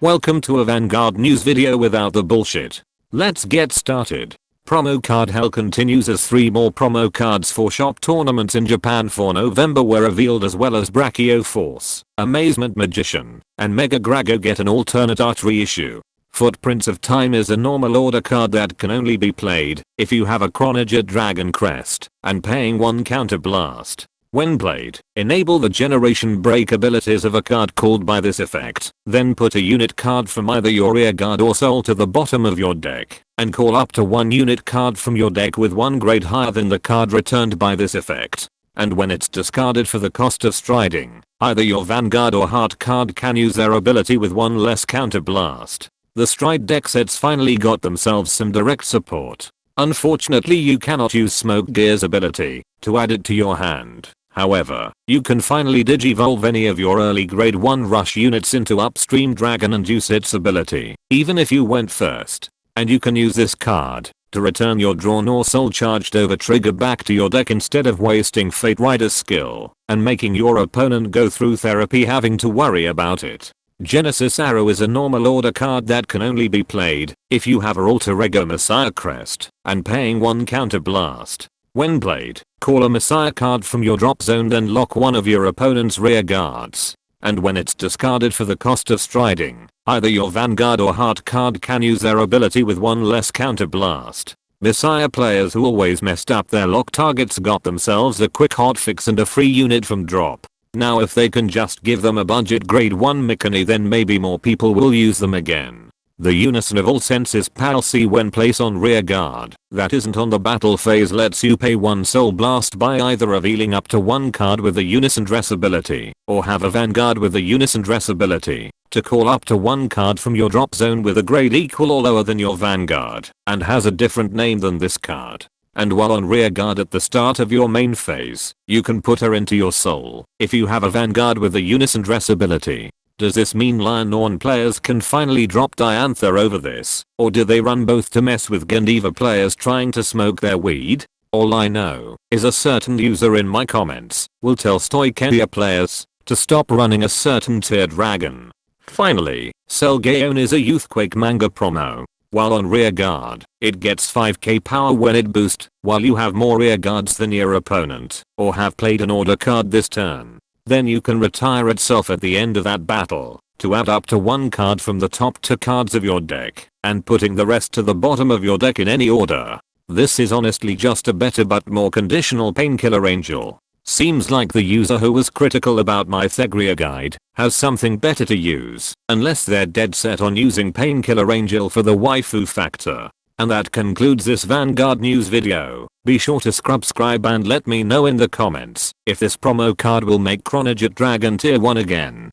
Welcome to a Vanguard news video without the bullshit. Let's get started. Promo card hell continues as 3 more promo cards for shop tournaments in Japan for November were revealed, as well as Brachio Force, Amazement Magician, and Mega Grago get an alternate art reissue. Footprints of Time is a normal order card that can only be played if you have a Chronojet Dragon Crest and paying 1 counterblast. When played, enable the generation break abilities of a card called by this effect, then put a unit card from either your rear guard or soul to the bottom of your deck, and call up to 1 unit card from your deck with 1 grade higher than the card returned by this effect. And when it's discarded for the cost of striding, either your Vanguard or Heart card can use their ability with 1 less counterblast. The Stride deck sets finally got themselves some direct support. Unfortunately, you cannot use Smoke Gear's ability to add it to your hand. However, you can finally digivolve any of your early grade 1 rush units into Upstream Dragon and use its ability, even if you went first. And you can use this card to return your drawn or soul charged over trigger back to your deck instead of wasting Fate Rider's skill and making your opponent go through therapy having to worry about it. Genesis Arrow is a normal order card that can only be played if you have a Alter Ego Messiah Crest and paying 1 counterblast. When played, call a Messiah card from your drop zone, then lock one of your opponent's rear guards. And when it's discarded for the cost of striding, either your Vanguard or Heart card can use their ability with 1 less counterblast. Messiah players who always messed up their lock targets got themselves a quick hotfix and a free unit from drop. Now if they can just give them a budget grade 1 Mikani, then maybe more people will use them again. The Unison of all senses palsy when placed on rear guard that isn't on the battle phase lets you pay 1 soul blast by either revealing up to 1 card with a Unison dress ability or have a Vanguard with a Unison dress ability to call up to 1 card from your drop zone with a grade equal or lower than your Vanguard and has a different name than this card. And while on rear guard at the start of your main phase, you can put her into your soul if you have a Vanguard with a Unison dress ability. Does this mean Lion Norn players can finally drop Diantha over this, or do they run both to mess with Gendiva players trying to smoke their weed? All I know is a certain user in my comments will tell Stoichenia players to stop running a certain tier dragon. Finally, Selgaeon is a Youthquake manga promo. While on rear guard, it gets 5k power when it boosts, while you have more rear guards than your opponent, or have played an order card this turn. Then you can retire itself at the end of that battle to add up to 1 card from the top 2 cards of your deck, and putting the rest to the bottom of your deck in any order. This is honestly just a better but more conditional Painkiller Angel. Seems like the user who was critical about my Thegria guide has something better to use, unless they're dead set on using Painkiller Angel for the waifu factor. And that concludes this Vanguard news video. Be sure to subscribe and let me know in the comments if this promo card will make Chronojet Dragon tier 1 again.